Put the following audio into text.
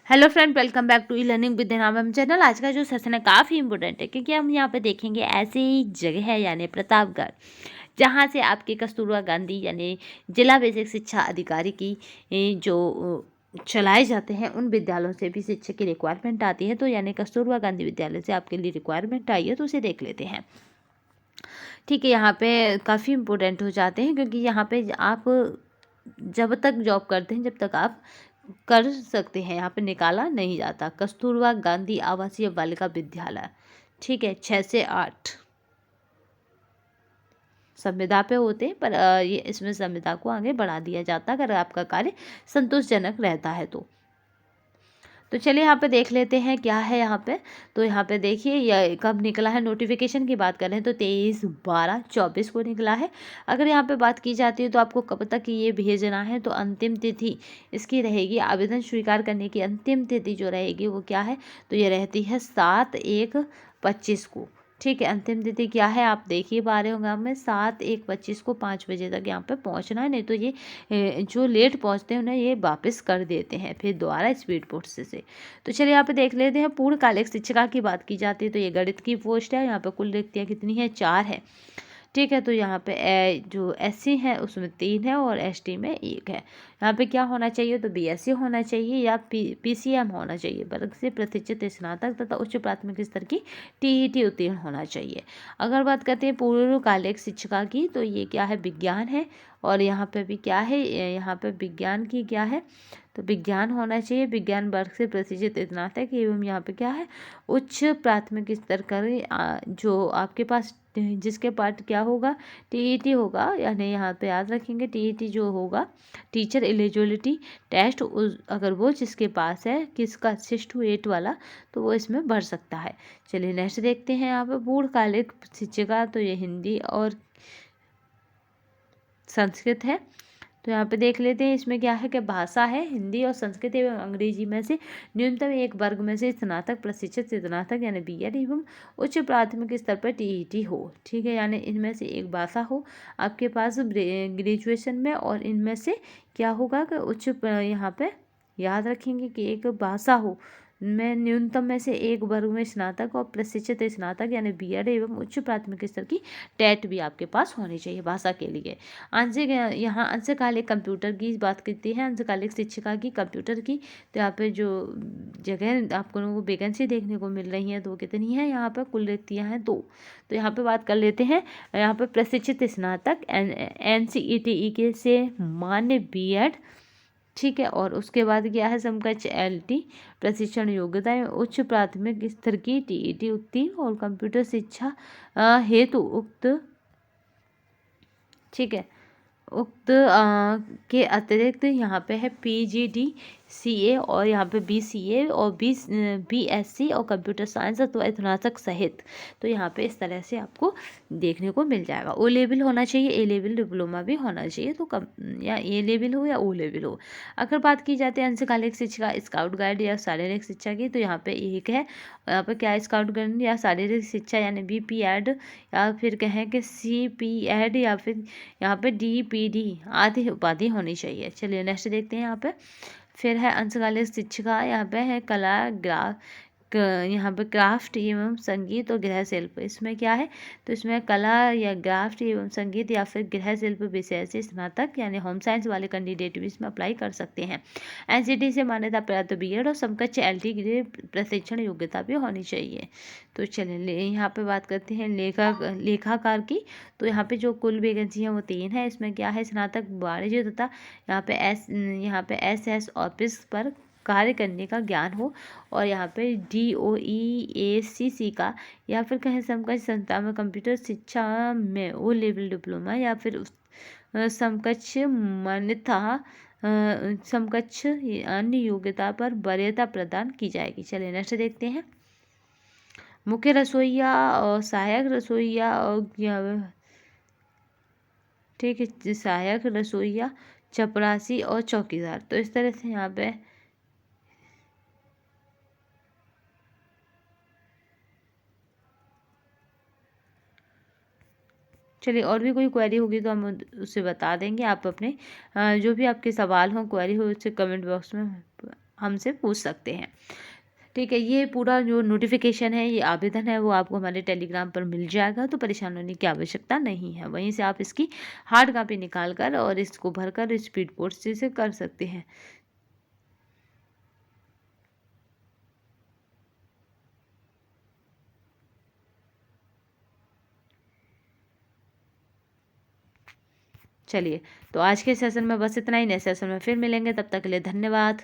Hello friend, welcome back to e learning with नाम channel. आज का जो सेशन है काफ़ी इंपॉर्टेंट है क्योंकि हम यहाँ पे देखेंगे ऐसी जगह है यानी प्रतापगढ़, जहाँ से आपके कस्तूरबा गांधी यानी जिला बेसिक शिक्षा अधिकारी की जो चलाए जाते हैं उन विद्यालयों से भी शिक्षक की रिक्वायरमेंट आती है। तो यानी कस्तूरबा गांधी विद्यालय से आपके लिए रिक्वायरमेंट आई है, तो उसे देख लेते हैं। ठीक है, यहाँ पे काफ़ी इंपॉर्टेंट हो जाते हैं क्योंकि यहाँ पे आप जब तक जॉब करते हैं जब तक आप कर सकते हैं, यहाँ पे निकाला नहीं जाता। कस्तूरबा गांधी आवासीय बालिका विद्यालय, ठीक है, 6 से 8 संविदा पे होते हैं, पर ये इसमें संविदा को आगे बढ़ा दिया जाता है अगर आपका कार्य संतोषजनक रहता है तो चलिए यहाँ पे देख लेते हैं क्या है यहाँ पे। तो यहाँ पे देखिए यह कब निकला है, नोटिफिकेशन की बात करें तो 23/12/24 को निकला है। अगर यहाँ पे बात की जाती है तो आपको कब तक ये भेजना है, तो अंतिम तिथि इसकी रहेगी, आवेदन स्वीकार करने की अंतिम तिथि जो रहेगी वो क्या है, तो ये रहती है 7/1/25 को। ठीक है, अंतिम तिथि क्या है आप देख ही पा रहे होंगे, हमें 7/1/25 को 5 बजे तक यहाँ पे पहुँचना है, नहीं तो ये जो लेट पहुँचते हैं उन्हें ये वापस कर देते हैं फिर दोबारा स्पीड पोस्ट से। तो चलिए यहाँ पे देख लेते हैं। पूर्णकालिक शिक्षिका की बात की जाती है तो ये गणित की पोस्ट है। यहाँ पे कुल रिक्तियाँ कितनी है, 4 है। ठीक है, तो यहाँ पे जो SC है उसमें 3 है और ST में 1 है। यहाँ पे क्या होना चाहिए, तो BSc होना चाहिए या PCM होना चाहिए, वर्ग से प्रतिष्ठित स्नातक तथा उच्च प्राथमिक स्तर की TET उत्तीर्ण होना चाहिए। अगर बात करते हैं पूर्वकालिक शिक्षिका की, तो ये क्या है, विज्ञान है। और यहाँ पे भी क्या है, यहाँ पे विज्ञान की क्या है, तो विज्ञान होना चाहिए, विज्ञान वर्ग से प्रतिष्ठित स्नातक एवं यहाँ पे क्या है, उच्च प्राथमिक स्तर का जो आपके पास जिसके पार्ट क्या होगा, TET होगा। यानी यहाँ पे याद रखेंगे TET जो होगा, टीचर एलिजिबिलिटी टेस्ट, अगर वो जिसके पास है किसका 6 to 8 वाला, तो वो इसमें भर सकता है। चलिए नेक्स्ट देखते हैं। यहाँ पे पूर्णकालिक शिक्षिका, तो ये हिंदी और संस्कृत है। तो यहाँ पे देख लेते हैं इसमें क्या है कि भाषा है हिंदी और संस्कृत एवं अंग्रेजी में से न्यूनतम एक वर्ग में से स्नातक प्रशिक्षित स्नातक यानी BEd एवं उच्च प्राथमिक स्तर पर TET हो। ठीक है, यानी इनमें से एक भाषा हो आपके पास ग्रेजुएशन में, और इनमें से क्या होगा कि उच्च यहाँ पे याद रखेंगे कि एक भाषा हो में न्यूनतम में से एक वर्ग में स्नातक और प्रशिक्षित स्नातक यानी BEd एवं उच्च प्राथमिक स्तर की टेट भी आपके पास होनी चाहिए भाषा के लिए। आंशिक, यहाँ अंशकालिक कंप्यूटर की बात करती है, अंशकालिक शिक्षिका की कंप्यूटर की। तो यहाँ पे जो जगह आपको लोगों को वैकेंसी देखने को मिल रही है तो वो कितनी है, यहाँ पर कुल रिक्तियाँ हैं 2। तो यहाँ पे बात कर लेते हैं। यहाँ पे प्रशिक्षित स्नातक NCET के से मान्य BEd, ठीक है, और उसके बाद क्या है, समकक्ष LT प्रशिक्षण योग्यता में उच्च प्राथमिक स्तर की TET उत्तीर्ण और कंप्यूटर शिक्षा हेतु उक्त, ठीक है, उक्त के अतिरिक्त यहाँ पे है PGDCA और यहाँ पे BCA और BSc और कंप्यूटर साइंस तो स्नातक सहित। तो यहाँ पे इस तरह से आपको देखने को मिल जाएगा। O लेवल होना चाहिए, A लेवल डिप्लोमा भी होना चाहिए, तो कम या A लेवल हो या O लेवल हो। अगर बात की जाती है अंशकालिक शिक्षा स्काउट गाइड या शारीरिक शिक्षा की, तो यहाँ पे एक है, यहाँ पे क्या स्काउट गाइड या शारीरिक शिक्षा यानी BPEd, या फिर कहें कि CPEd, या फिर यहाँ पे DPD आदि उपाधि होनी चाहिए। चलिए नेक्स्ट देखते हैं। यहाँ पे फिर है अंशकालिक शिक्षिका, यहाँ पे है कला यहाँ पे क्राफ्ट एवं संगीत और गृह शिल्प। इसमें क्या है, तो इसमें कला या क्राफ्ट एवं संगीत या फिर गृह शिल्प विषय से स्नातक यानी होम साइंस वाले कैंडिडेट भी इसमें अप्लाई कर सकते हैं। NCT से मान्यता प्राप्त BEd और समकक्ष LT के लिए प्रशिक्षण योग्यता भी होनी चाहिए। तो चलिए यहाँ पे बात करते हैं लेखाकार की। तो यहाँ पे जो कुल वैकेंसी है वो 3 है। इसमें क्या है, स्नातक वाणिज्य तथा यहाँ पे SS ऑफिस पर कार्य करने का ज्ञान हो, और यहाँ पे DOE-ACC का या फिर कहें समकक्ष संस्था में कंप्यूटर शिक्षा में O लेवल डिप्लोमा या फिर समकक्ष मान्यता समकक्ष अन्य योग्यता पर वरीयता प्रदान की जाएगी। चलिए नेक्स्ट देखते हैं। मुख्य रसोइया और सहायक रसोइया और ठीक है, सहायक रसोइया, चपरासी और चौकीदार। तो इस तरह से यहाँ पे चलिए, और भी कोई क्वेरी होगी तो हम उसे बता देंगे। आप अपने जो भी आपके सवाल हों, क्वेरी हो, उसे कमेंट बॉक्स में हमसे पूछ सकते हैं। ठीक है, ये पूरा जो नोटिफिकेशन है, ये आवेदन है, वो आपको हमारे टेलीग्राम पर मिल जाएगा, तो परेशान होने की आवश्यकता नहीं है। वहीं से आप इसकी हार्ड कॉपी निकाल कर और इसको भरकर स्पीड पोस्ट से कर सकते हैं। चलिए, तो आज के सेशन में बस इतना ही। नए सेशन में फिर मिलेंगे, तब तक के लिए धन्यवाद।